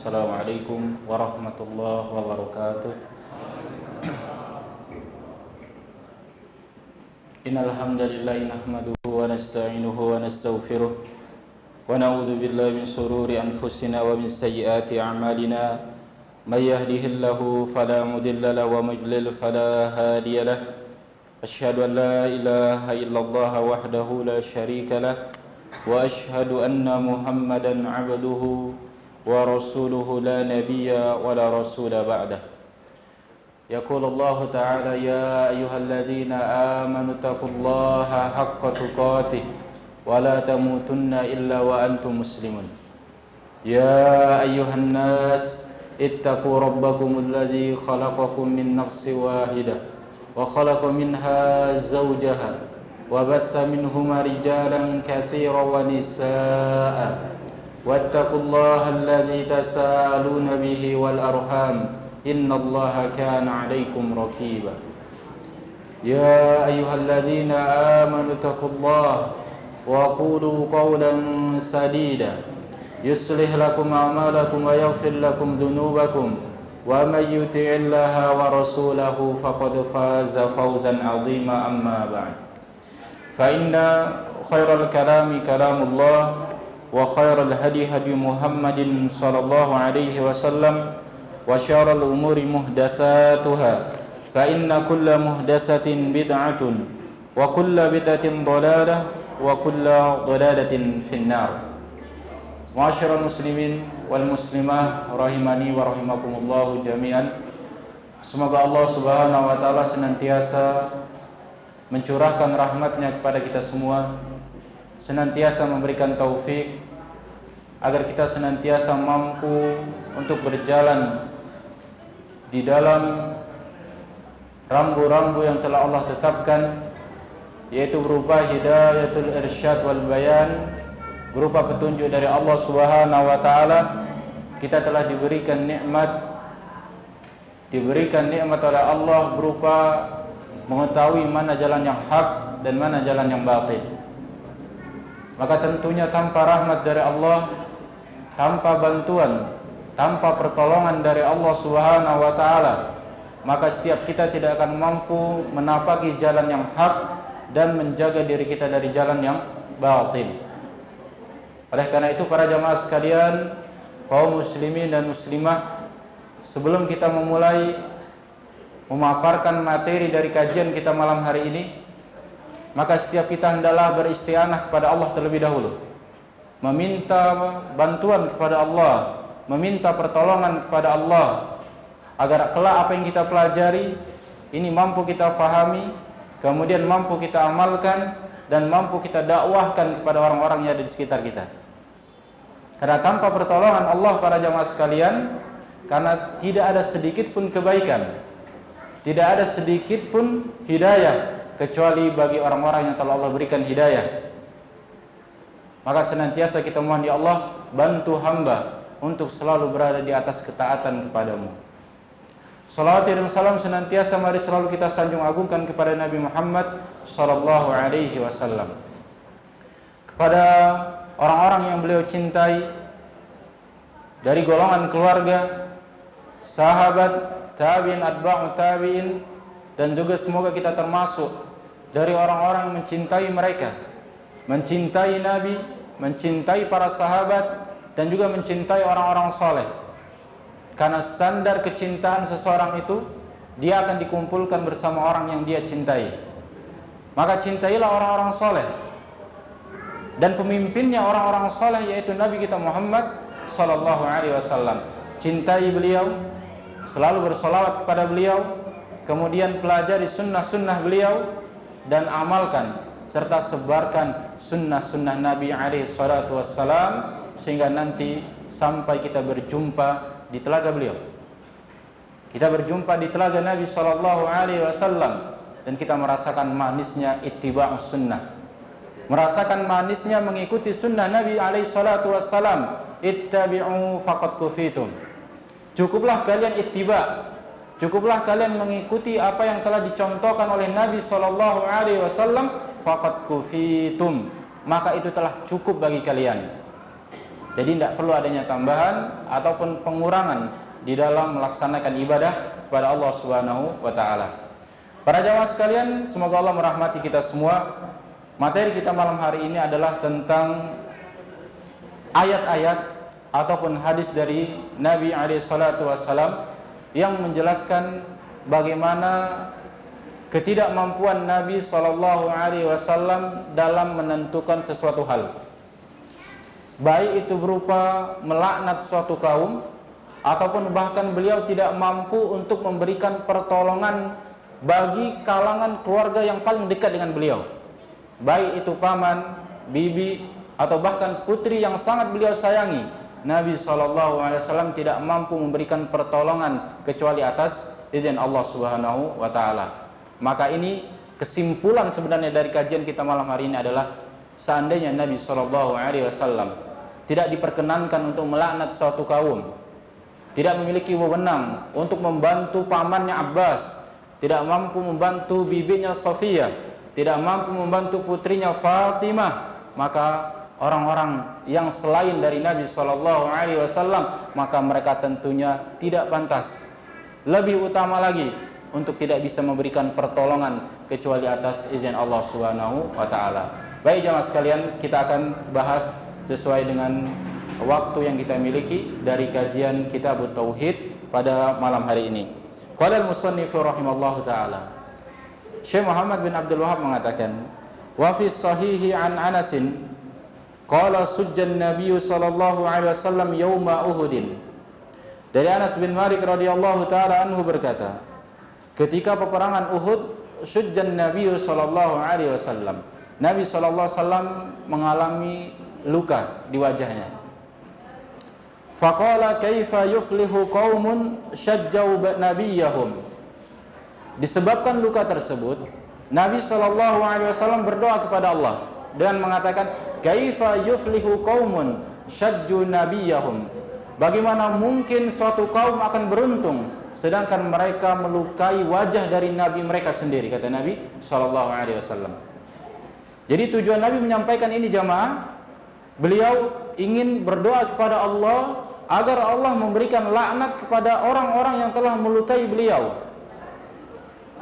Assalamualaikum warahmatullahi wabarakatuh. Innal hamdalillah nahmaduhu wa nasta'inuhu wa nastaghfiruh wa na'udzu billahi min shururi anfusina wa min sayyiati a'malina. May yahdihillahu fala mudilla lahu wa may yudlil fala hadiya lahu. Asyhadu an la ilaha illallah wahdahu la syarika lahu wa asyhadu anna Muhammadan 'abduhu wa rasuluhu la nabiyya wa la rasula ba'dah. Yaqulu Allah Ta'ala ya ayyuhalladzina amanu taqullaha haqqa tuqatih wa la tamutunna illa wa antum muslimun. Ya ayyuhan nas ittaqu rabbakumul ladzi khalaqakum min nafsin wahidah wa khalaqa minha zawjaha wa batha minhuma rijalan katsiran wa nisaa'a. Wattaqullaha alladzi tasaaluna bihi wal arham innallaha kana 'alaikum raqiba. Ya ayyuhalladzina amanu taqullaha wa qulu qawlan sadida yuslih lakum a'malakum wa yaghfir lakum dhunubakum wa may yuti'illaha wa rasulahu faqad faza fawzan 'azima. Amma ba'd. Fa inna khairal kalami kalamullah wa khairal hadi hadi Muhammadin sallallahu alaihi wasallam wa syarrul umuri muhdatsatuha fa inna kulla muhdatsatin bid'atun wa kulla bid'atin dhalalah wa kulla dhalalatin finnar. Ma'asyiral muslimin wal muslimah rahimani wa rahimakumullah jami'an. Semoga Allah Subhanahu wa taala senantiasa mencurahkan rahmatnya kepada kita semua, senantiasa memberikan taufik agar kita senantiasa mampu untuk berjalan di dalam rambu-rambu yang telah Allah tetapkan, yaitu berupa hidayatul irsyad wal bayan, berupa petunjuk dari Allah Subhanahu wa taala. Kita telah diberikan nikmat oleh Allah berupa mengetahui mana jalan yang hak dan mana jalan yang batil. Maka tentunya tanpa rahmat dari Allah, tanpa bantuan, tanpa pertolongan dari Allah Subhanahu wa taala, maka setiap kita tidak akan mampu menapaki jalan yang hak dan menjaga diri kita dari jalan yang batil. Oleh karena itu para jamaah sekalian, kaum muslimin dan muslimah, sebelum kita memulai memaparkan materi dari kajian kita malam hari ini, maka setiap kita hendaklah beristianah kepada Allah terlebih dahulu, meminta bantuan kepada Allah, meminta pertolongan kepada Allah, agar kelak apa yang kita pelajari ini mampu kita fahami, kemudian mampu kita amalkan dan mampu kita dakwahkan kepada orang-orang yang ada di sekitar kita. Karena tanpa pertolongan Allah para jamaah sekalian, karena tidak ada sedikit pun kebaikan, tidak ada sedikit pun hidayah kecuali bagi orang-orang yang telah Allah berikan hidayah. Maka senantiasa kita mohon ya Allah, bantu hamba untuk selalu berada di atas ketaatan kepadamu. Salawat dan salam senantiasa mari selalu kita sanjung agungkan kepada Nabi Muhammad sallallahu alaihi wasallam, kepada orang-orang yang beliau cintai dari golongan keluarga, sahabat, tabi'in, atba'u tabi'in, dan juga semoga kita termasuk dari orang-orang yang mencintai mereka, mencintai Nabi, mencintai para sahabat, dan juga mencintai orang-orang saleh. Karena standar kecintaan seseorang itu, dia akan dikumpulkan bersama orang yang dia cintai. Maka cintailah orang-orang saleh, dan pemimpinnya orang-orang saleh yaitu Nabi kita Muhammad sallallahu alaihi wasallam. Cintai beliau, selalu bersolawat kepada beliau, kemudian pelajari sunnah-sunnah beliau dan amalkan serta sebarkan sunnah-sunnah Nabi alaihi salatu wassalam, sehingga nanti sampai kita berjumpa di telaga beliau, kita berjumpa di telaga Nabi sallallahu alaihi wasallam, dan kita merasakan manisnya ittiba'us sunnah, merasakan manisnya mengikuti sunnah Nabi alaihi salatu wassalam. Ittabi'u faqad kufitum. Cukuplah kalian ittiba', cukuplah kalian mengikuti apa yang telah dicontohkan oleh Nabi sallallahu alaihi wasallam. Faqad kufitum, maka itu telah cukup bagi kalian. Jadi tidak perlu adanya tambahan ataupun pengurangan di dalam melaksanakan ibadah kepada Allah Subhanahu wa taala. Para jamaah sekalian, semoga Allah merahmati kita semua. Materi kita malam hari ini adalah tentang ayat-ayat ataupun hadis dari Nabi alaihi salatu wasallam yang menjelaskan bagaimana ketidakmampuan Nabi sallallahu alaihi wasallam dalam menentukan sesuatu hal. Baik itu berupa melaknat suatu kaum ataupun bahkan beliau tidak mampu untuk memberikan pertolongan bagi kalangan keluarga yang paling dekat dengan beliau, baik itu paman, bibi, atau bahkan putri yang sangat beliau sayangi. Nabi SAW tidak mampu memberikan pertolongan kecuali atas izin Allah Subhanahu wa taala. Maka ini kesimpulan sebenarnya dari kajian kita malam hari ini adalah, seandainya Nabi SAW tidak diperkenankan untuk melaknat suatu kaum, tidak memiliki wewenang untuk membantu pamannya Abbas, tidak mampu membantu bibinya Safiyah, tidak mampu membantu putrinya Fatimah, maka orang-orang yang selain dari Nabi SAW, maka mereka tentunya tidak pantas, lebih utama lagi untuk tidak bisa memberikan pertolongan kecuali atas izin Allah Subhanahu wa taala. Baik jamaah sekalian, kita akan bahas sesuai dengan waktu yang kita miliki dari kajian Kitab Tauhid pada malam hari ini. Qala al-musannif rahimallahu taala, Syekh Muhammad bin Abdul Wahab mengatakan, wa fi sahihi an Anas qala sujjan Nabi sallallahu alaihi wasallam yauma Uhud. Dari Anas bin Malik radhiyallahu taala anhu berkata, ketika peperangan Uhud, sujjan Nabi sallallahu alaihi wasallam, Nabi sallallahu alaihi wasallam mengalami luka di wajahnya. Faqala kaifa yuflihu qaumun syajjau nabiyahum. Disebabkan luka tersebut, Nabi SAW berdoa kepada Allah dan mengatakan, kaifa yuflihu qaumun syajju nabiyahum. Bagaimana mungkin suatu kaum akan beruntung sedangkan mereka melukai wajah dari nabi mereka sendiri, kata Nabi SAW. Jadi tujuan Nabi menyampaikan ini jamaah, beliau ingin berdoa kepada Allah agar Allah memberikan laknat kepada orang-orang yang telah melukai beliau.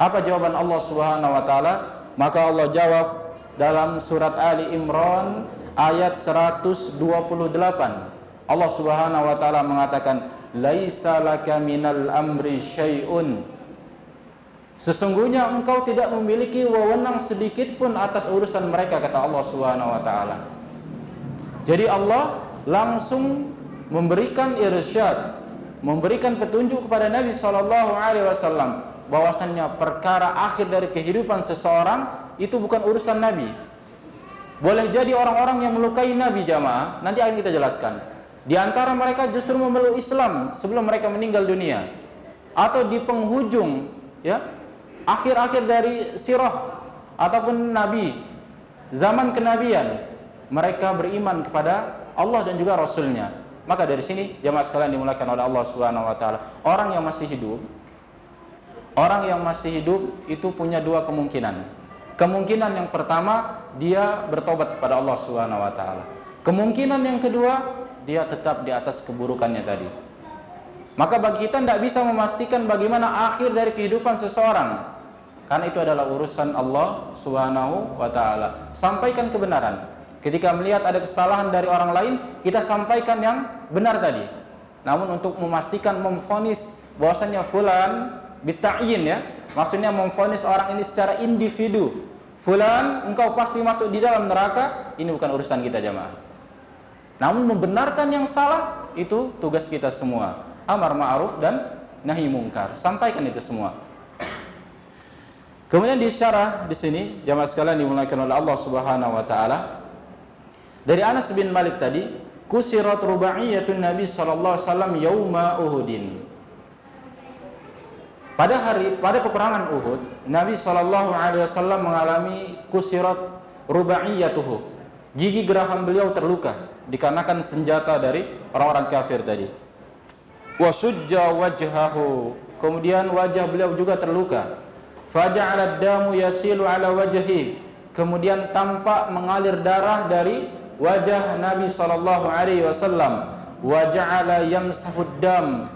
Apa jawaban Allah Subhanahu wa taala? Maka Allah jawab dalam surat Ali Imran ayat 128. Allah Subhanahu wa taala mengatakan, laisa laka minal amri syai'un. Sesungguhnya engkau tidak memiliki wewenang sedikit pun atas urusan mereka, kata Allah Subhanahu wa taala. Jadi Allah langsung memberikan irsyad, memberikan petunjuk kepada Nabi SAW bahwasannya perkara akhir dari kehidupan seseorang itu bukan urusan Nabi. Boleh jadi orang-orang yang melukai Nabi jamaah, nanti akan kita jelaskan, di antara mereka justru memeluk Islam sebelum mereka meninggal dunia, atau di penghujung ya akhir-akhir dari sirah ataupun Nabi, zaman kenabian, mereka beriman kepada Allah dan juga Rasulnya. Maka dari sini jamaah sekalian dimuliakan oleh Allah Subhanahu wa taala, orang yang masih hidup itu punya dua kemungkinan. Kemungkinan yang pertama, dia bertobat kepada Allah Subhanahu wa taala. Kemungkinan yang kedua, dia tetap di atas keburukannya tadi. Maka bagi kita tidak bisa memastikan bagaimana akhir dari kehidupan seseorang, karena itu adalah urusan Allah Subhanahu wa taala. Sampaikan kebenaran. Ketika melihat ada kesalahan dari orang lain, kita sampaikan yang benar tadi. Namun untuk memastikan, memvonis bahwasannya fulan bita'yin, ya, maksudnya memvonis orang ini secara individu, fulan engkau pasti masuk di dalam neraka, ini bukan urusan kita jamaah. Namun membenarkan yang salah itu tugas kita semua. Amar ma'ruf dan nahi mungkar, sampaikan itu semua. Kemudian disyarah di sini jamaah sekalian dimuliakan oleh Allah Subhanahu wa taala, dari Anas bin Malik tadi, kusirat rubaiyatun Nabi sallallahu alaihi wasallam yauma Uhudin. Pada peperangan Uhud, Nabi sallallahu alaihi wasallam mengalami kusirat rubaiyatuhu. Gigi geraham beliau terluka dikarenakan senjata dari orang-orang kafir tadi. Wa sujja wajhahu, kemudian wajah beliau juga terluka. Faja'ala ad-damu yasilu ala wajhi, kemudian tampak mengalir darah dari wajah Nabi sallallahu alaihi wasallam wa ja'ala yamsahud dam.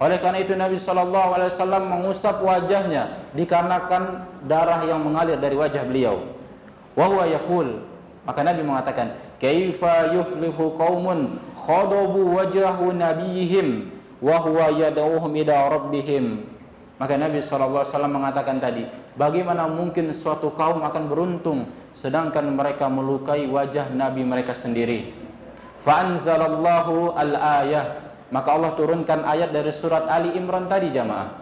Oleh karena itu Nabi sallallahu alaihi wasallam mengusap wajahnya dikarenakan darah yang mengalir dari wajah beliau. Wa huwa yaqul, maka Nabi mengatakan, kaifa yuflihu qaumun khadabu wajhahu nabiyihim wa huwa yad'uhum ila rabbihim. Maka Nabi SAW mengatakan tadi, bagaimana mungkin suatu kaum akan beruntung sedangkan mereka melukai wajah Nabi mereka sendiri. Fa'anzalallahu al-ayah, maka Allah turunkan ayat dari surat Ali Imran tadi jamaah.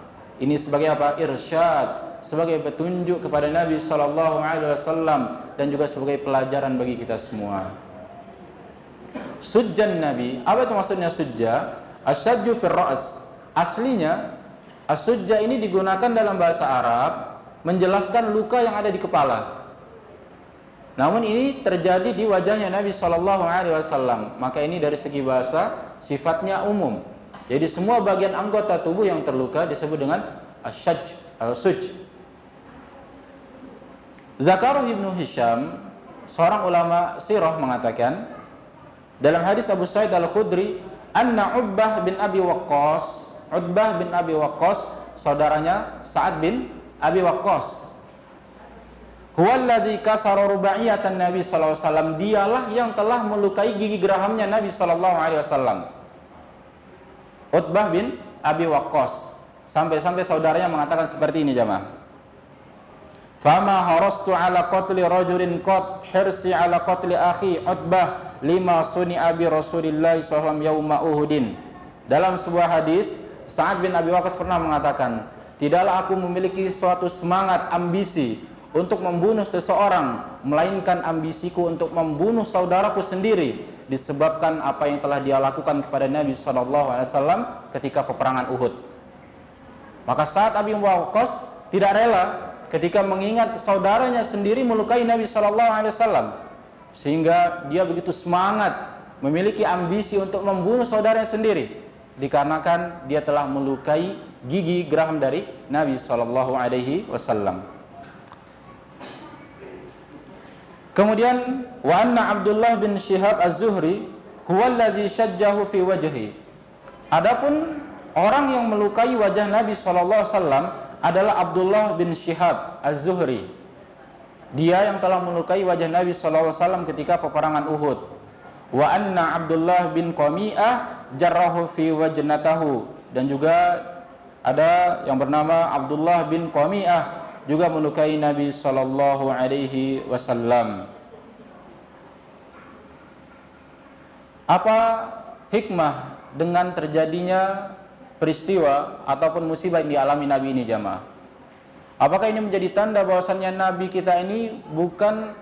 Ini sebagai apa? Irsyad, sebagai petunjuk kepada Nabi SAW dan juga sebagai pelajaran bagi kita semua. Sujjan Nabi, apa itu maksudnya sujja? Asyajju fir ra's. Aslinya as-sujja ini digunakan dalam bahasa Arab menjelaskan luka yang ada di kepala. Namun ini terjadi di wajahnya Nabi sallallahu alaihi wasallam. Maka ini dari segi bahasa sifatnya umum. Jadi semua bagian anggota tubuh yang terluka disebut dengan asyajj atau suj. Zakaruh ibnu Hisham, seorang ulama sirah, mengatakan dalam hadis Abu Sa'id Al-Khudri, anna Ubbah bin Abi Waqqas, Utbah bin Abi Waqqas, saudaranya Sa'ad bin Abi Waqqas, huwallazi kasara rubaiyatan Nabi sallallahu alaihi wasallam, dialah yang telah melukai gigi gerahamnya Nabi sallallahu alaihi wasallam. Utbah bin Abi Waqqas, sampai-sampai saudaranya mengatakan seperti ini jamaah. Fama harastu ala qatli rajulin qad hirsi ala qatli akhi Utbah lima suni abi Rasulillah sallallahu alaihi wasallam yauma Uhudin. Dalam sebuah hadis Sa'ad bin Abi Waqqas pernah mengatakan, tidaklah aku memiliki suatu semangat ambisi untuk membunuh seseorang, melainkan ambisiku untuk membunuh saudaraku sendiri, disebabkan apa yang telah dia lakukan kepada Nabi SAW ketika peperangan Uhud. Maka Sa'ad bin Abi Waqqas tidak rela ketika mengingat saudaranya sendiri melukai Nabi SAW, sehingga dia begitu semangat memiliki ambisi untuk membunuh saudaranya sendiri, dikarenakan dia telah melukai gigi geraham dari Nabi SAW. Kemudian wa anna Abdullah bin Syihab Az-Zuhri huwallazi syajjahu fi wajhi. Adapun orang yang melukai wajah Nabi SAW adalah Abdullah bin Syihab Az-Zuhri. Dia yang telah melukai wajah Nabi SAW ketika peperangan Uhud. Wa anna Abdullah bin Qami'ah jarrahu fi wajnatahu, dan juga ada yang bernama Abdullah bin Qami'ah juga melukai Nabi sallallahu alaihi wasallam. Apa hikmah dengan terjadinya peristiwa ataupun musibah yang dialami Nabi ini jamaah? Apakah ini menjadi tanda bahwasannya Nabi kita ini bukan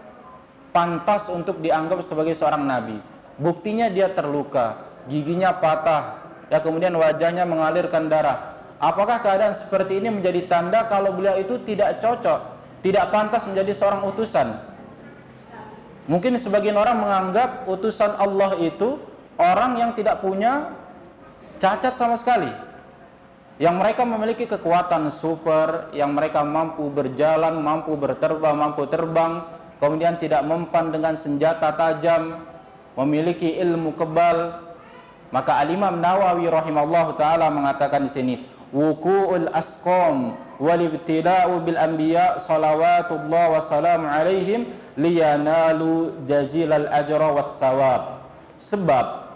pantas untuk dianggap sebagai seorang nabi? Buktinya dia terluka, giginya patah, ya, kemudian wajahnya mengalirkan darah. Apakah keadaan seperti ini menjadi tanda kalau beliau itu tidak cocok, tidak pantas menjadi seorang utusan? Mungkin sebagian orang menganggap utusan Allah itu orang yang tidak punya cacat sama sekali, yang mereka memiliki kekuatan super, yang mereka mampu berjalan, mampu berterbang, mampu terbang, kemudian tidak mempan dengan senjata tajam, memiliki ilmu kebal. Maka Al-Imam Nawawi rahimallahu taala mengatakan di sini, wuqu'ul asqam wal ibtila'u bil anbiya salawatullah wa salam alaihim liyanalu jazilal ajra was thawab. Sebab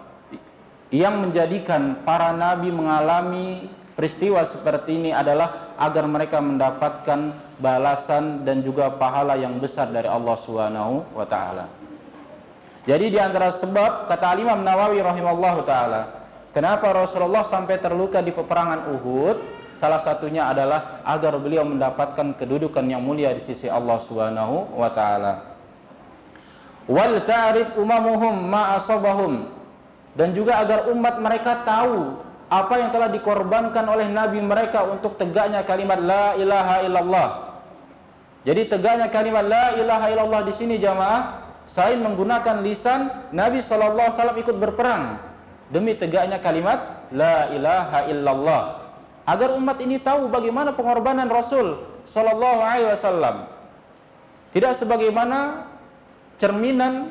yang menjadikan para nabi mengalami peristiwa seperti ini adalah agar mereka mendapatkan balasan dan juga pahala yang besar dari Allah Subhanahu wa taala. Jadi di antara sebab, kata Imam Nawawi rahimallahu taala, kenapa Rasulullah sampai terluka di peperangan Uhud, salah satunya adalah agar beliau mendapatkan kedudukan yang mulia di sisi Allah Subhanahu wa taala. Wal ta'rif umamuhum ma asabahum, dan juga agar umat mereka tahu apa yang telah dikorbankan oleh nabi mereka untuk tegaknya kalimat la ilaha illallah. Jadi tegaknya kalimat la ilaha illallah di sini jamaah, selain menggunakan lisan, Nabi SAW ikut berperang demi tegaknya kalimat la ilaha illallah, agar umat ini tahu bagaimana pengorbanan Rasul SAW. Tidak sebagaimana cerminan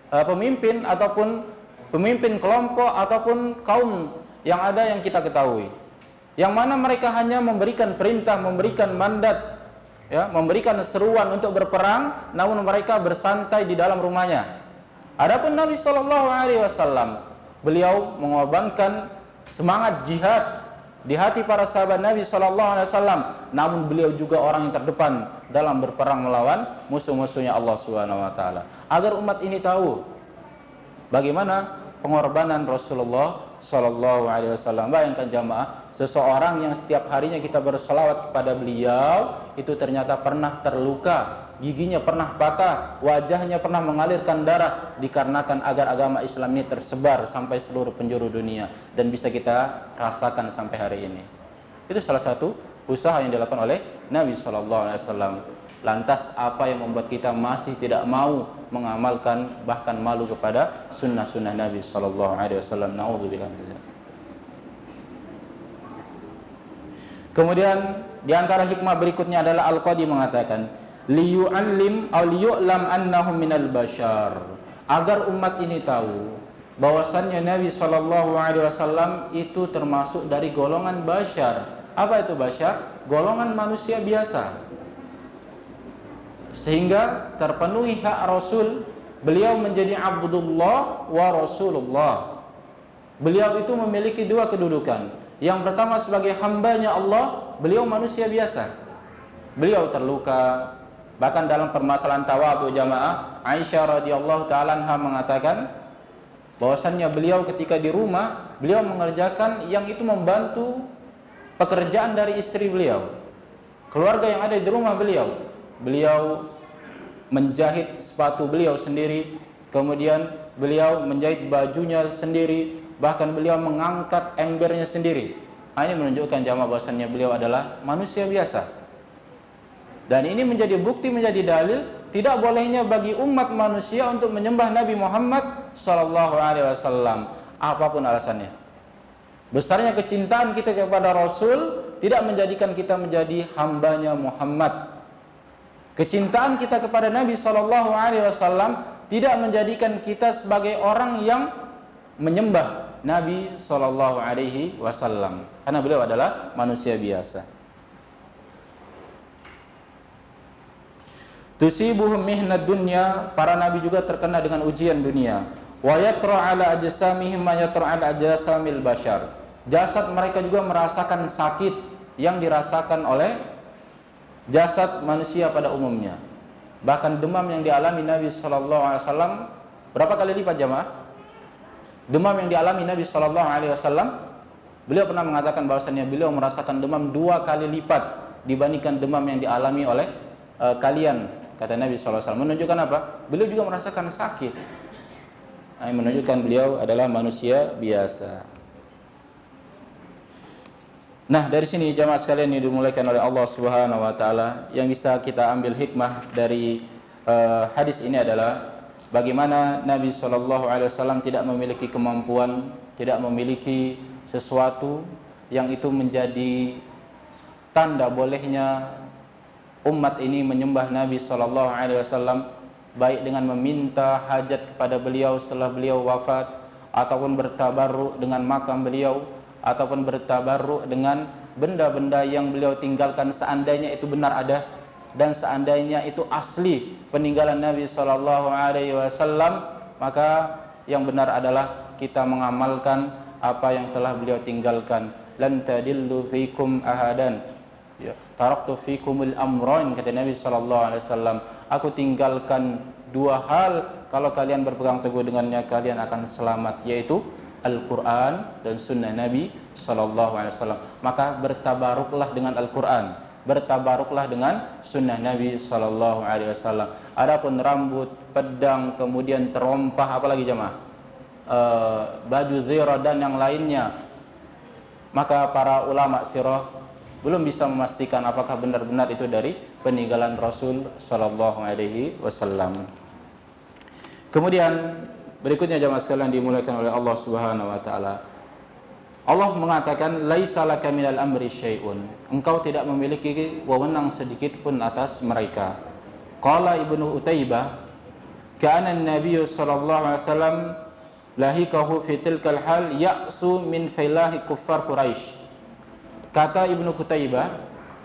pemimpin ataupun pemimpin kelompok ataupun kaum yang ada yang kita ketahui, yang mana mereka hanya memberikan perintah, memberikan mandat, ya, memberikan seruan untuk berperang, namun mereka bersantai di dalam rumahnya. Adapun Nabi Shallallahu Alaihi Wasallam, beliau mengorbankan semangat jihad di hati para sahabat Nabi Shallallahu Alaihi Wasallam, namun beliau juga orang yang terdepan dalam berperang melawan musuh-musuhnya Allah Subhanahu Wa Taala. Agar umat ini tahu bagaimana pengorbanan Rasulullah Shallallahu Alaihi Wasallam. Bayangkan jamaah, seseorang yang setiap harinya kita berselawat kepada beliau itu ternyata pernah terluka, giginya pernah patah, wajahnya pernah mengalirkan darah, dikarenakan agar agama Islam ini tersebar sampai seluruh penjuru dunia dan bisa kita rasakan sampai hari ini. Itu salah satu usaha yang dilakukan oleh Nabi Shallallahu Alaihi Wasallam. Lantas apa yang membuat kita masih tidak mau mengamalkan, bahkan malu kepada sunnah-sunnah Nabi Shallallahu Alaihi Wasallam? Naudzubillah. Kemudian di antara hikmah berikutnya adalah Al-Qadi mengatakan, liyu'allim aw liyu'lam annahum minal bashar, agar umat ini tahu bahwasannya Nabi Shallallahu Alaihi Wasallam itu termasuk dari golongan bashar. Apa itu bashar? Golongan manusia biasa. Sehingga terpenuhi hak Rasul, beliau menjadi Abdullah wa Rasulullah. Beliau itu memiliki dua kedudukan. Yang pertama sebagai hambanya Allah, beliau manusia biasa. Beliau terluka, bahkan dalam permasalahan tawadhu jamaah, Aisyah radhiyallahu taala anha mengatakan bahwasannya beliau ketika di rumah, beliau mengerjakan yang itu membantu pekerjaan dari istri beliau, keluarga yang ada di rumah beliau. Beliau menjahit sepatu beliau sendiri, kemudian beliau menjahit bajunya sendiri, bahkan beliau mengangkat embernya sendiri. Ini menunjukkan jamaah bahwasannya beliau adalah manusia biasa. Dan ini menjadi bukti, menjadi dalil tidak bolehnya bagi umat manusia untuk menyembah Nabi Muhammad Sallallahu Alaihi Wasallam, apapun alasannya. Besarnya kecintaan kita kepada Rasul tidak menjadikan kita menjadi hambanya Muhammad. Kecintaan kita kepada Nabi Sallallahu Alaihi Wasallam tidak menjadikan kita sebagai orang yang menyembah Nabi Sallallahu Alaihi Wasallam, karena beliau adalah manusia biasa. Tusibuhum mihnad dunya, para nabi juga terkena dengan ujian dunia. Wa yatra ala ajsamihim ma yatra ala ajsamil bashar. Jasad mereka juga merasakan sakit yang dirasakan oleh jasad manusia pada umumnya. Bahkan demam yang dialami Nabi Sallallahu Alaihi Wasallam berapa kali lipat jamaah? Demam yang dialami Nabi Sallallahu Alaihi Wasallam, beliau pernah mengatakan bahwasannya beliau merasakan demam 2 kali lipat dibandingkan demam yang dialami oleh kalian, kata Nabi Sallallahu Alaihi Wasallam. Menunjukkan apa? Beliau juga merasakan sakit. Menunjukkan beliau adalah manusia biasa. Nah, dari sini jamaah sekalian yang dimulakan oleh Allah Subhanahu wa taala, yang bisa kita ambil hikmah dari hadis ini adalah bagaimana Nabi Shallallahu Alaihi Wasallam tidak memiliki kemampuan, tidak memiliki sesuatu yang itu menjadi tanda bolehnya umat ini menyembah Nabi Shallallahu Alaihi Wasallam, baik dengan meminta hajat kepada beliau setelah beliau wafat, ataupun bertabarruk dengan makam beliau, ataupun bertabarruk dengan benda-benda yang beliau tinggalkan seandainya itu benar ada dan seandainya itu asli peninggalan Nabi Sallallahu Alaihi Wasallam, maka yang benar adalah kita mengamalkan apa yang telah beliau tinggalkan. Lan tadillu fikum ahadan, ya, taraktu fikumul amrain, kata Nabi Sallallahu Alaihi Wasallam, aku tinggalkan 2 hal, kalau kalian berpegang teguh dengannya kalian akan selamat, yaitu Al-Quran dan Sunnah Nabi Sallallahu Alaihi Wasallam. Maka bertabaruklah dengan Al-Quran, bertabaruklah dengan Sunnah Nabi Sallallahu Alaihi Wasallam. Adapun rambut, pedang, kemudian terompah, apalagi jemaah, baju zirah dan yang lainnya, maka para ulama sirah belum bisa memastikan apakah benar-benar itu dari peninggalan Rasul Sallallahu Alaihi Wasallam. Kemudian berikutnya jamaah sekalian dimulakan oleh Allah Subhanahu wa taala. Allah mengatakan laisa laka minal amri syai'un. Engkau tidak memiliki wewenang sedikit pun atas mereka. Qala Ibnu Utaibah, kana an-nabiy sallallahu alaihi wasallam lahikahu fi tilkal hal ya'su min filahi kuffar Quraisy. Kata Ibnu Qutaibah,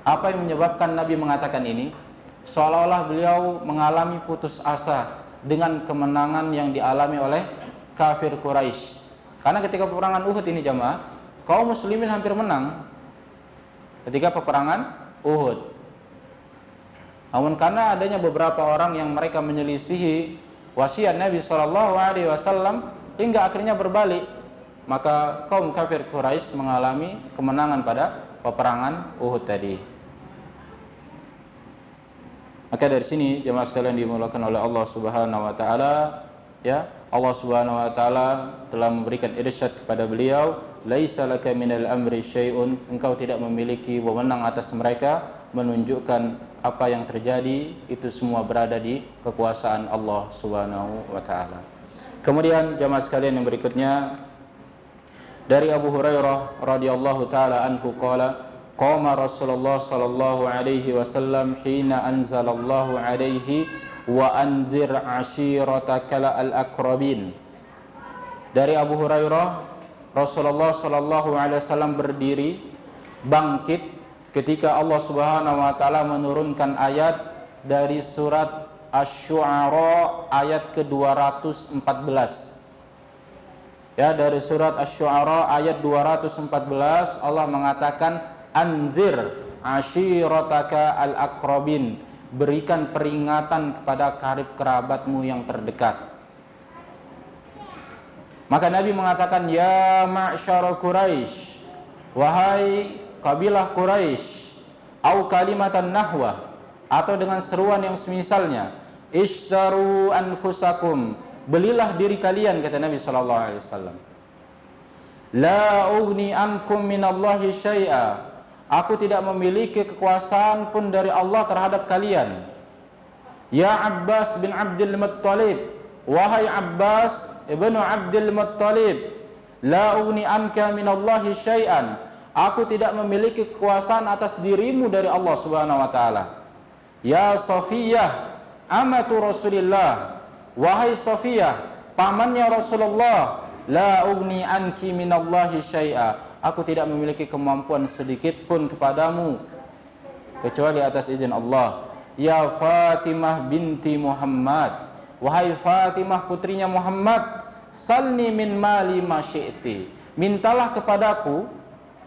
apa yang menyebabkan Nabi mengatakan ini? Seolah-olah beliau mengalami putus asa dengan kemenangan yang dialami oleh kafir Quraisy. Karena ketika peperangan Uhud ini jamaah, kaum muslimin hampir menang ketika peperangan Uhud. Namun karena adanya beberapa orang yang mereka menyelisihi wasiat Nabi SAW hingga akhirnya berbalik, maka kaum kafir Quraisy mengalami kemenangan pada peperangan Uhud tadi. Maka dari sini jemaah sekalian dimuliakan oleh Allah Subhanahu wa taala, ya, Allah Subhanahu wa taala telah memberikan irsyad kepada beliau, laisa laka minal amri syai'un, engkau tidak memiliki wewenang atas mereka, menunjukkan apa yang terjadi itu semua berada di kekuasaan Allah Subhanahu wa taala. Kemudian jemaah sekalian yang berikutnya dari Abu Hurairah radhiyallahu taala anhu qala qama Rasulullah sallallahu alaihi wasallam hina anzalallahu alaihi wa anzir ashiratakal al-aqrabin. Dari Abu Hurairah, Rasulullah sallallahu alaihi wasallam berdiri bangkit ketika Allah Subhanahu wa taala menurunkan ayat dari surat Asy-Syu'ara ayat ke-214. Ya, dari surat Asy-Syu'ara ayat 214 Allah mengatakan anzir ashirataka al-aqrabin, berikan peringatan kepada karib kerabatmu yang terdekat. Maka Nabi mengatakan, ya ma'syara Quraisy, wahai kabilah Quraisy, au kalimatan nahwa, atau dengan seruan yang semisalnya, ishtaru anfusakum, belilah diri kalian, kata Nabi sallallahu alaihi wasallam. La ughni ankum minallahi syai'a, aku tidak memiliki kekuasaan pun dari Allah terhadap kalian. Ya Abbas bin Abdul Muttalib, wahai Abbas ibnu Abdul Muttalib, la ughni anka minallahi syai'an, aku tidak memiliki kekuasaan atas dirimu dari Allah Subhanahu wa taala. Ya Safiyah amatu Rasulillah, wahai Safiyah pamannya Rasulullah, la ughni anki minallahi syai'a, aku tidak memiliki kemampuan sedikit pun kepadamu kecuali atas izin Allah. Ya Fatimah binti Muhammad, wahai Fatimah putrinya Muhammad, salni min mali ma syi'ti, mintalah kepadaku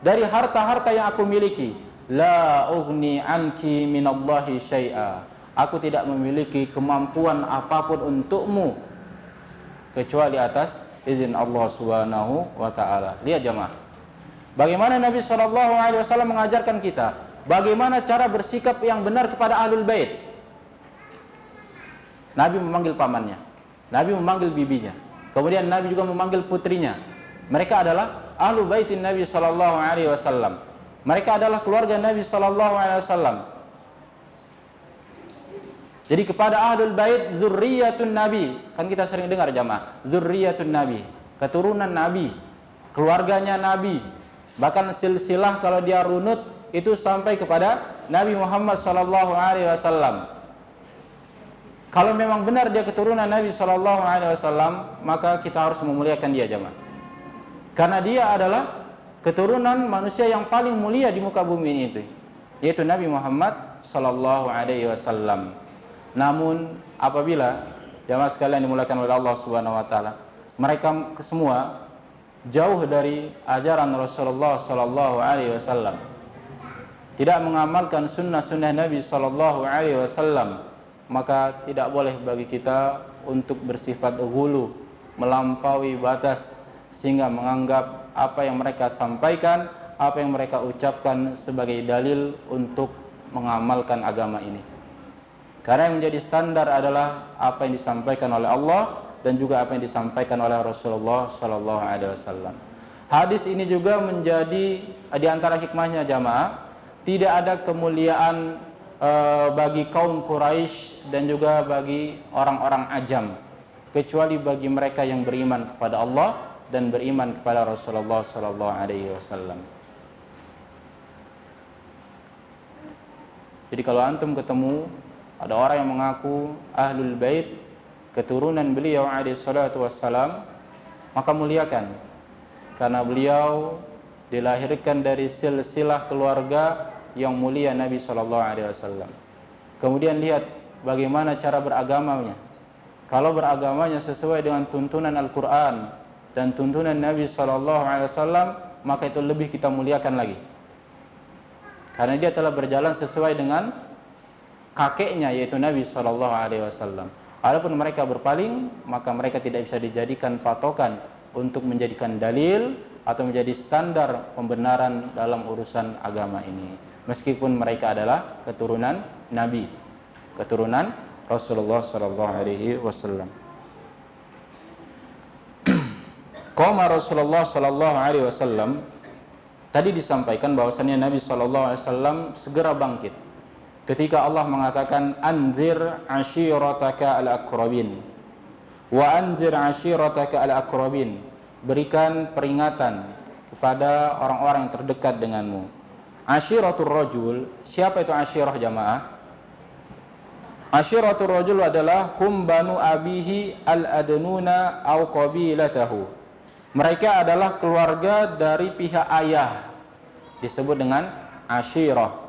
dari harta-harta yang aku miliki. La ughni anki minallahi syai'a, aku tidak memiliki kemampuan apapun untukmu kecuali atas izin Allah Subhanahu wa taala. Lihat jemaah, bagaimana Nabi SAW mengajarkan kita bagaimana cara bersikap yang benar kepada ahlul bait. Nabi memanggil pamannya, Nabi memanggil bibinya, kemudian Nabi juga memanggil putrinya. Mereka adalah ahlul baitin Nabi SAW. Mereka adalah keluarga Nabi SAW. Jadi kepada ahlul bait zurriyatun Nabi, kan kita sering dengar jamaah, zurriyatun Nabi, keturunan Nabi, keluarganya Nabi. Bahkan silsilah kalau dia runut itu sampai kepada Nabi Muhammad SAW. Kalau memang benar dia keturunan Nabi SAW, maka kita harus memuliakan dia jamaah. Karena dia adalah keturunan manusia yang paling mulia di muka bumi ini itu, yaitu Nabi Muhammad SAW. Namun apabila jamaah sekalian dimuliakan oleh Allah Subhanahu wa taala, mereka semua jauh dari ajaran Rasulullah sallallahu alaihi wasallam, tidak mengamalkan sunnah-sunnah Nabi sallallahu alaihi wasallam, maka tidak boleh bagi kita untuk bersifat ghulu, melampaui batas sehingga menganggap apa yang mereka sampaikan, apa yang mereka ucapkan sebagai dalil untuk mengamalkan agama ini. Karena yang menjadi standar adalah apa yang disampaikan oleh Allah dan juga apa yang disampaikan oleh Rasulullah sallallahu alaihi wasallam. Hadis ini juga menjadi di antara hikmahnya jamaah, tidak ada kemuliaan bagi kaum Quraisy dan juga bagi orang-orang ajam kecuali bagi mereka yang beriman kepada Allah dan beriman kepada Rasulullah sallallahu alaihi wasallam. Jadi kalau antum ketemu ada orang yang mengaku ahlul bait, keturunan beliau alaihi salatu wassalam, maka muliakan, karena beliau dilahirkan dari silsilah keluarga yang mulia Nabi sallallahu alaihi wasallam. Kemudian lihat bagaimana cara beragamanya. Kalau beragamanya sesuai dengan tuntunan Al-Qur'an dan tuntunan Nabi sallallahu alaihi wasallam, maka itu lebih kita muliakan lagi. Karena dia telah berjalan sesuai dengan kakeknya, yaitu Nabi sallallahu alaihi wasallam. Adapun mereka berpaling, maka mereka tidak bisa dijadikan patokan untuk menjadikan dalil atau menjadi standar pembenaran dalam urusan agama ini. Meskipun mereka adalah keturunan Nabi, keturunan Rasulullah sallallahu alaihi wasallam. Qama Rasulullah sallallahu alaihi wasallam, tadi disampaikan bahwasannya Nabi sallallahu alaihi wasallam segera bangkit ketika Allah mengatakan anzir ashirataka al-aqrabin wa anzir ashirataka al-aqrabin, berikan peringatan kepada orang-orang yang terdekat denganmu. Ashiratul rajul, siapa itu ashirah jamaah? Ashiratul rajul adalah hum banu abihi al-adnuna au qabilatahu. Mereka adalah keluarga dari pihak ayah, disebut dengan ashirah.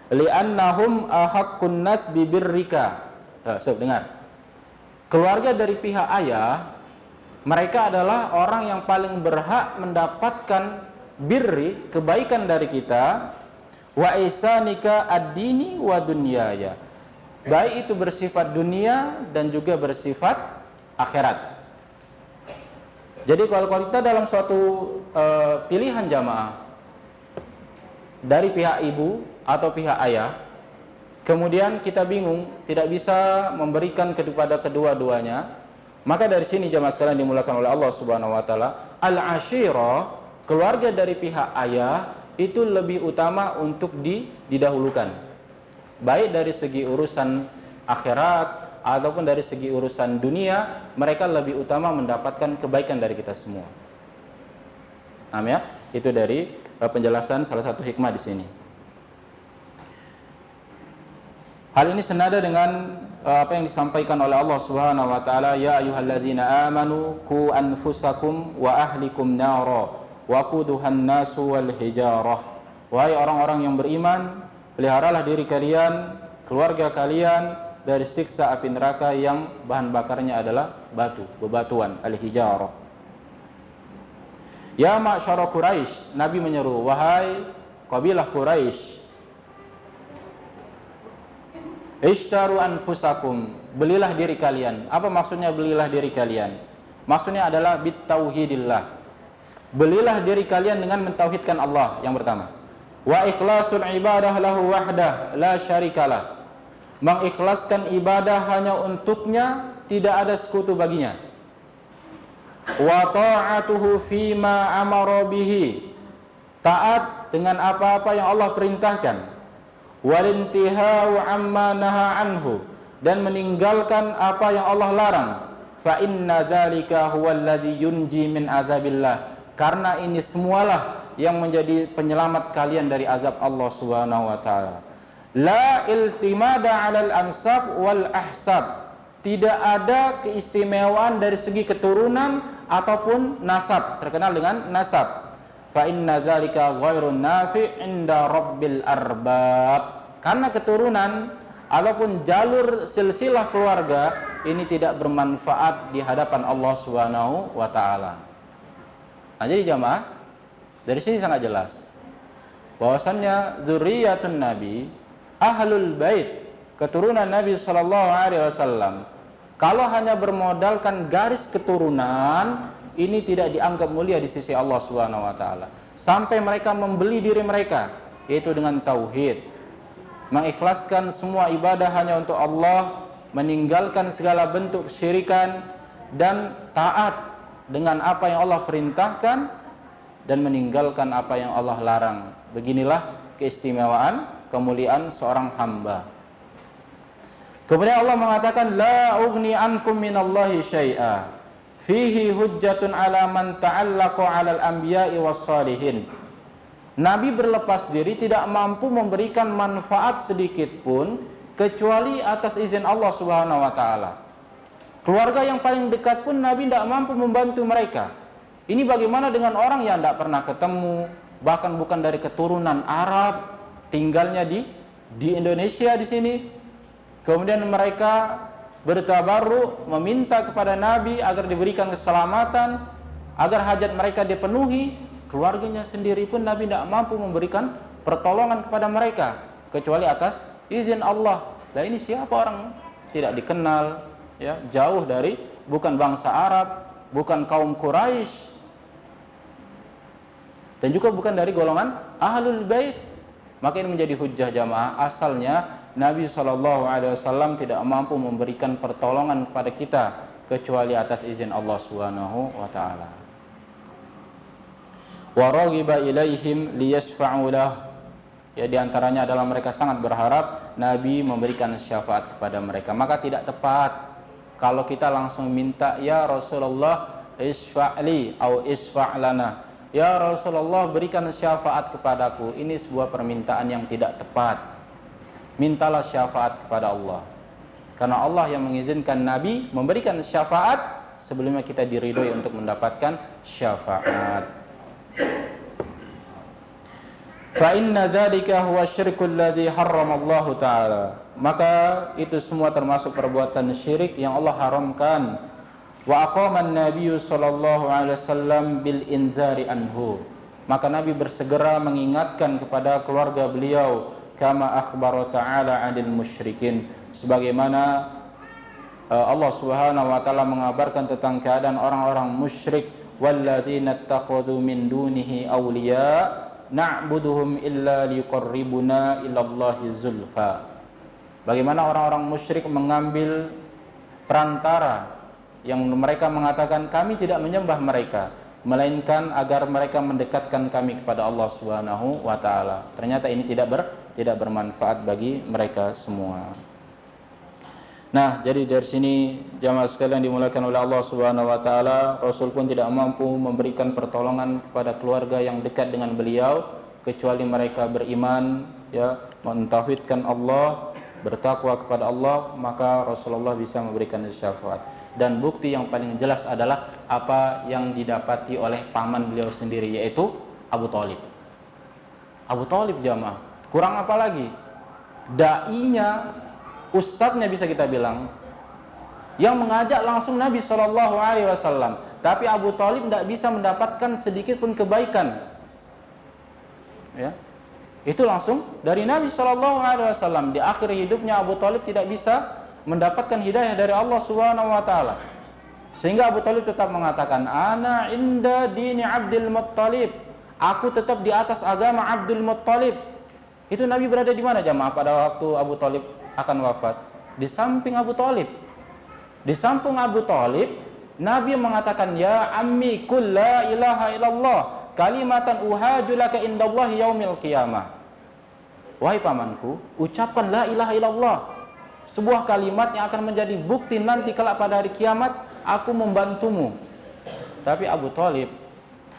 Li'annahum ahaqqun nas bibirrika. Dengar. Keluarga dari pihak ayah, mereka adalah orang yang paling berhak mendapatkan birri, kebaikan dari kita, wa isanika ad-dini wa dunyaya. Baik itu bersifat dunia dan juga bersifat akhirat. Jadi kalau kita dalam suatu pilihan jamaah dari pihak ibu atau pihak ayah, kemudian kita bingung, tidak bisa memberikan kepada kedua-duanya, maka dari sini jamaah sekalian dimulakan oleh Allah Subhanahu wa taala, al-ashirah, keluarga dari pihak ayah itu lebih utama untuk didahulukan. Baik dari segi urusan akhirat ataupun dari segi urusan dunia, mereka lebih utama mendapatkan kebaikan dari kita semua. Paham ya? Itu dari penjelasan salah satu hikmah di sini. Hal ini senada dengan apa yang disampaikan oleh Allah Subhanahu wa taala, ya ayyuhalladzina amanu qu anfusakum wa ahlikum nara wa quduhan nasu wal hijarah. Wahai orang-orang yang beriman, peliharalah diri kalian, keluarga kalian dari siksa api neraka yang bahan bakarnya adalah batu, bebatuan, al-hijarah. Ya ma'syara Quraisy, Nabi menyeru, wahai kabilah Quraisy, ishtaru anfusakum, belilah diri kalian. Apa maksudnya belilah diri kalian? Maksudnya adalah bitauhidillah. Belilah diri kalian dengan mentauhidkan Allah, yang pertama. Wa ikhlasul ibadah lahu wahdah la syarikalah. Mengikhlaskan ibadah hanya untuknya, tidak ada sekutu baginya. Wa ta'atuhu fima amara bihi, taat dengan apa-apa yang Allah perintahkan. Walintihau amma naha anhu, dan meninggalkan apa yang Allah larang. Fa inna dzalika huwal ladzi yunji min azabillah, karena ini semualah yang menjadi penyelamat kalian dari azab Allah Subhanahu wa taala. La iltimada 'alal ansab wal ahsab, tidak ada keistimewaan dari segi keturunan ataupun nasab, terkenal dengan nasab. Fa inna dzalika ghairun nafi' 'inda rabbil arbab, karena keturunan ataupun jalur silsilah keluarga ini tidak bermanfaat di hadapan Allah Subhanahu wa taala. Nah, jadi jamaah, dari sini sangat jelas bahwasannya zurriyatun Nabi, ahlul bait, keturunan Nabi sallallahu alaihi wasallam, kalau hanya bermodalkan garis keturunan, ini tidak dianggap mulia di sisi Allah Subhanahu wa taala. Sampai mereka membeli diri mereka, yaitu dengan tauhid, mengikhlaskan semua ibadah hanya untuk Allah, meninggalkan segala bentuk kesyirikan, dan taat dengan apa yang Allah perintahkan dan meninggalkan apa yang Allah larang. Beginilah keistimewaan, kemuliaan seorang hamba. Kemudian Allah mengatakan, la ughni ankum minallahi syai'a fihi hujjatun ala man ta'allaqa 'alal anbiya'i was salihin. Nabi berlepas diri, tidak mampu memberikan manfaat sedikit pun kecuali atas izin Allah Subhanahu wa taala. Keluarga yang paling dekat pun Nabi tidak mampu membantu mereka. Ini bagaimana dengan orang yang tidak pernah ketemu, bahkan bukan dari keturunan Arab, tinggalnya di Indonesia di sini. Kemudian mereka bertabarruk meminta kepada Nabi agar diberikan keselamatan, agar hajat mereka dipenuhi. Keluarganya sendiri pun Nabi tidak mampu memberikan pertolongan kepada mereka kecuali atas izin Allah. Nah, ini siapa orang tidak dikenal, ya, jauh dari, bukan bangsa Arab, bukan kaum Quraisy, dan juga bukan dari golongan Ahlul Bait. Maka ini menjadi hujjah jamaah, asalnya Nabi SAW tidak mampu memberikan pertolongan kepada kita kecuali atas izin Allah Subhanahu wa taala. Wa raghiba ilaihim liyashfa'u lahu. Ya, di antaranya adalah mereka sangat berharap Nabi memberikan syafaat kepada mereka. Maka tidak tepat kalau kita langsung minta, ya Rasulullah isfa'li atau isfa'lana, ya Rasulullah berikan syafaat kepadaku. Ini sebuah permintaan yang tidak tepat. Mintalah syafaat kepada Allah, karena Allah yang mengizinkan Nabi memberikan syafaat sebelumnya kita diridhoi untuk mendapatkan syafaat. Fa inna dzalika huwa syirkul ladzi harramallahu taala. Maka itu semua termasuk perbuatan syirik yang Allah haramkan. Wa aqama an-nabiy sallallahu alaihi wasallam bil inzari anhu. Maka Nabi bersegera mengingatkan kepada keluarga beliau, kama akhbara ta'ala 'anil musyrikin, sebagaimana Allah Subhanahu wa taala mengabarkan tentang keadaan orang-orang musyrik, walladzina ittakhadhu min dunihi awliya na'buduhum illa liqarribuna ilallahi zulfa. Bagaimana orang-orang musyrik mengambil perantara yang mereka mengatakan kami tidak menyembah mereka, melainkan agar mereka mendekatkan kami kepada Allah Subhanahu wa taala. Ternyata ini tidak bermanfaat bagi mereka semua. Nah, jadi dari sini jamaah sekalian dimuliakan oleh Allah Subhanahu wa taala, Rasul pun tidak mampu memberikan pertolongan kepada keluarga yang dekat dengan beliau kecuali mereka beriman, ya, mentauhidkan Allah, bertakwa kepada Allah, maka Rasulullah bisa memberikan syafaat. Dan bukti yang paling jelas adalah apa yang didapati oleh paman beliau sendiri, yaitu Abu Thalib. Abu Thalib jamaah, kurang apa lagi? Dai-nya, ustadznya bisa kita bilang, yang mengajak langsung Nabi SAW. Tapi Abu Thalib tidak bisa mendapatkan sedikit pun kebaikan, ya. Itu langsung dari Nabi SAW. Di akhir hidupnya Abu Thalib tidak bisa mendapatkan hidayah dari Allah Subhanahu wa taala. Sehingga Abu Thalib tetap mengatakan, ana inda dini Abdul Muttalib. Aku tetap di atas agama Abdul Muttalib. Itu Nabi berada di mana jamaah pada waktu Abu Thalib akan wafat? Di samping Abu Thalib. Di samping Abu Thalib, Nabi mengatakan, ya ammi qul la ilaha illallah kalimatan uhajulaka indallahi yaumil qiyamah. Wahai pamanku, ucapkan la ilaha illallah, sebuah kalimat yang akan menjadi bukti nanti kelak pada hari kiamat aku membantumu. Tapi Abu Thalib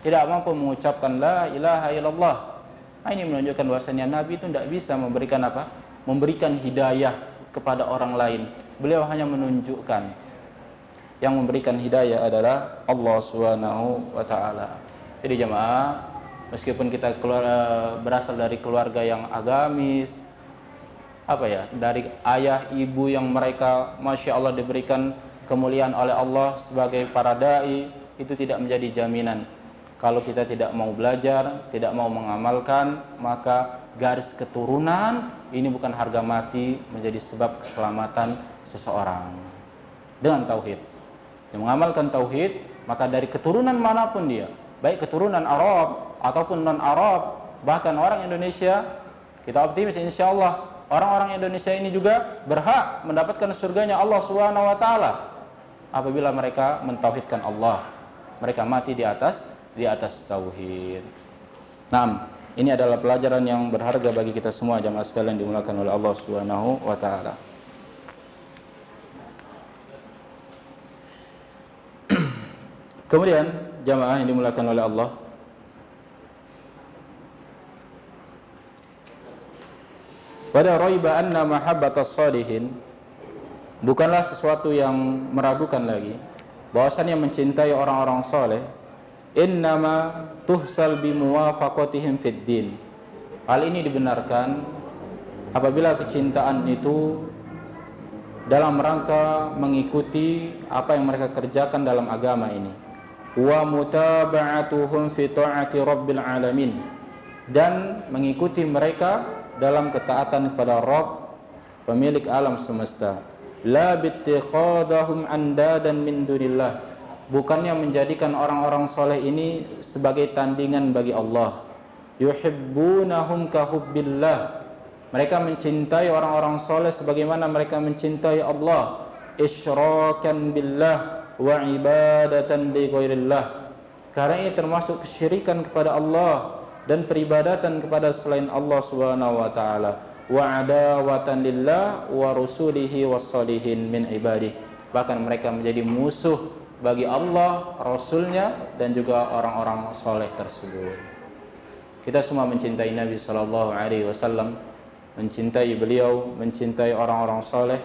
tidak mampu mengucapkan la ilaha illallah. Nah, ini menunjukkan bahwasanya Nabi itu tidak bisa memberikan apa? Memberikan hidayah kepada orang lain. Beliau hanya menunjukkan, yang memberikan hidayah adalah Allah Subhanahu wa taala. Jadi jemaah, meskipun kita berasal dari keluarga yang agamis, dari ayah ibu yang mereka masya Allah diberikan kemuliaan oleh Allah sebagai para dai, itu tidak menjadi jaminan. Kalau kita tidak mau belajar, tidak mau mengamalkan, maka garis keturunan ini bukan harga mati menjadi sebab keselamatan seseorang. Dengan tauhid, yang mengamalkan tauhid, maka dari keturunan manapun dia, baik keturunan Arab ataupun non-Arab, bahkan orang Indonesia, kita optimis insya Allah orang-orang Indonesia ini juga berhak mendapatkan surganya Allah Subhanahu wa taala apabila mereka mentauhidkan Allah, mereka mati di atas tauhid. Nah, ini adalah pelajaran yang berharga bagi kita semua jamaah sekalian dimuliakan oleh Allah Subhanahu wa taala. Kemudian jamaah yang dimuliakan oleh Allah, pada raiba anna mahabbatas salihin, bukanlah sesuatu yang meragukan lagi bahwasannya mencintai orang-orang soleh innama tuhsal bimuwafaqatihim fid din. Hal ini dibenarkan apabila kecintaan itu dalam rangka mengikuti apa yang mereka kerjakan dalam agama ini, wa mutaba'atuhum fi ta'ati rabbil alamin, dan mengikuti mereka dalam ketaatan kepada Rabb pemilik alam semesta. La bittikhadahum andadan min dunillah, bukannya menjadikan orang-orang soleh ini sebagai tandingan bagi Allah. Yuhibbunahum kahubbillah, mereka mencintai orang-orang soleh sebagaimana mereka mencintai Allah. Isyrakan billah wa ibadatan li ghairillah, karena ini termasuk kesyirikan kepada Allah dan peribadatan kepada selain Allah Subhanahu wa taala. Wa adawatan lillah wa rusulihi wassalihin min ibadih, bahkan mereka menjadi musuh bagi Allah, Rasulnya, dan juga orang-orang soleh tersebut. Kita semua mencintai Nabi sallallahu alaihi wasallam, mencintai beliau, mencintai orang-orang soleh,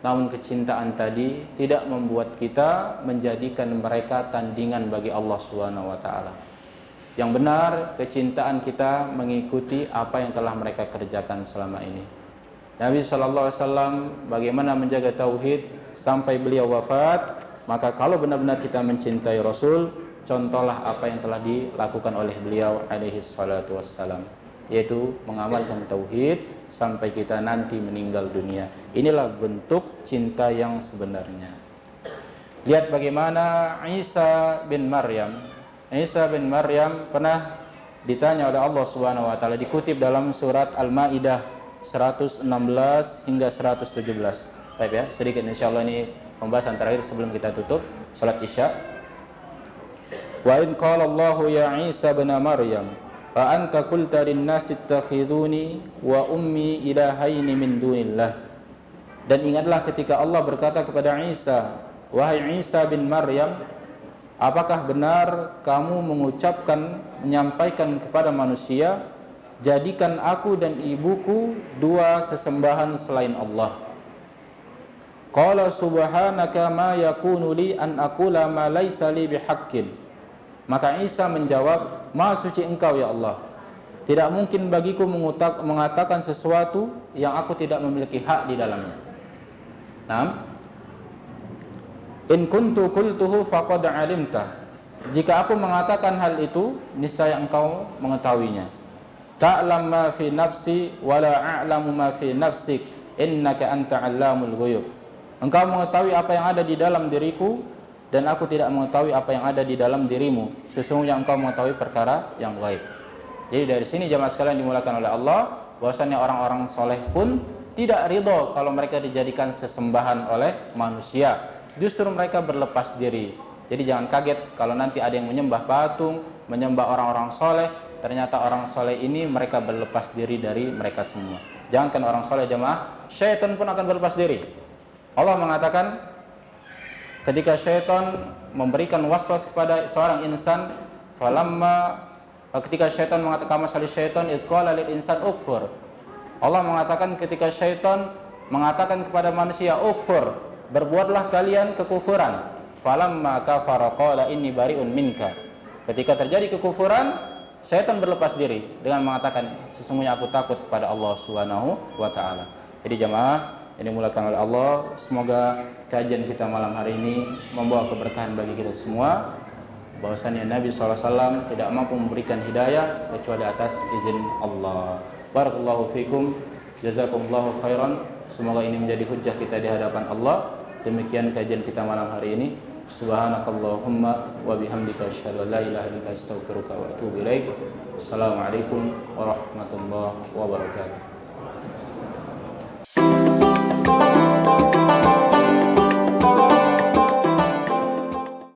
namun kecintaan tadi tidak membuat kita menjadikan mereka tandingan bagi Allah Subhanahu wa taala. Yang benar, kecintaan kita mengikuti apa yang telah mereka kerjakan selama ini. Nabi sallallahu alaihi wasallam bagaimana menjaga tauhid sampai beliau wafat, maka kalau benar-benar kita mencintai Rasul, contohlah apa yang telah dilakukan oleh beliau alaihi salatu wassalam, yaitu mengamalkan tauhid sampai kita nanti meninggal dunia. Inilah bentuk cinta yang sebenarnya. Lihat bagaimana Isa bin Maryam pernah ditanya oleh Allah Subhanahu wa taala, dikutip dalam surat Al-Maidah 116 hingga 117. Baik ya, sedikit insyaallah ini pembahasan terakhir sebelum kita tutup salat Isya. Wa in qala Allahu ya Isa bin Maryam fa anta qulta lin-nasi ittakhiduni wa ummi ilahaini min dunillah. Dan ingatlah ketika Allah berkata kepada Isa, wahai Isa bin Maryam, apakah benar kamu menyampaikan kepada manusia, jadikan aku dan ibuku dua sesembahan selain Allah? Qala subhanaka ma yakunu li an aqula ma laysa li bihaqqin. Maka Isa menjawab, maha suci engkau ya Allah, tidak mungkin bagiku mengatakan sesuatu yang aku tidak memiliki hak di dalamnya. In kuntu qultuhu faqad alimta, jika aku mengatakan hal itu niscaya engkau mengetahuinya. Ta'lam ma fi nafsi wa la a'lamu ma fi nafsik innaka anta 'allamul ghuyub. Engkau mengetahui apa yang ada di dalam diriku dan aku tidak mengetahui apa yang ada di dalam dirimu. Sesungguhnya engkau mengetahui perkara yang gaib. Jadi dari sini jemaah sekalian dimuliakan oleh Allah, bahwasanya orang-orang soleh pun tidak ridho kalau mereka dijadikan sesembahan oleh manusia. Justru mereka berlepas diri. Jadi jangan kaget kalau nanti ada yang menyembah patung, menyembah orang-orang soleh, ternyata orang soleh ini mereka berlepas diri dari mereka semua. Jangankan orang soleh jemaah, syaitan pun akan berlepas diri. Allah mengatakan ketika syaitan memberikan waswas kepada seorang insan, ketika syaitan mengatakan masali syaitan idqala lil insan ukfur. Allah mengatakan ketika syaitan mengatakan kepada manusia ukfur, berbuatlah kalian kekufuran. Falamma kafara qala inni bari'un minka. Ketika terjadi kekufuran, syaitan berlepas diri dengan mengatakan sesungguhnya aku takut kepada Allah Subhanahu wa taala. Jadi jemaah yang dimuliakan oleh Allah, semoga kajian kita malam hari ini membawa keberkahan bagi kita semua. Bahwasanya Nabi SAW tidak mampu memberikan hidayah kecuali atas izin Allah. Barakallahu fikum, jazakumullahu khairan. Semoga ini menjadi hujjah kita di hadapan Allah. Demikian kajian kita malam hari ini. Subhanakallahumma wa bihamdika asyhadu an la ilaha illa anta astaghfiruka wa atubu ilaik. Assalamualaikum warahmatullahi wabarakatuh.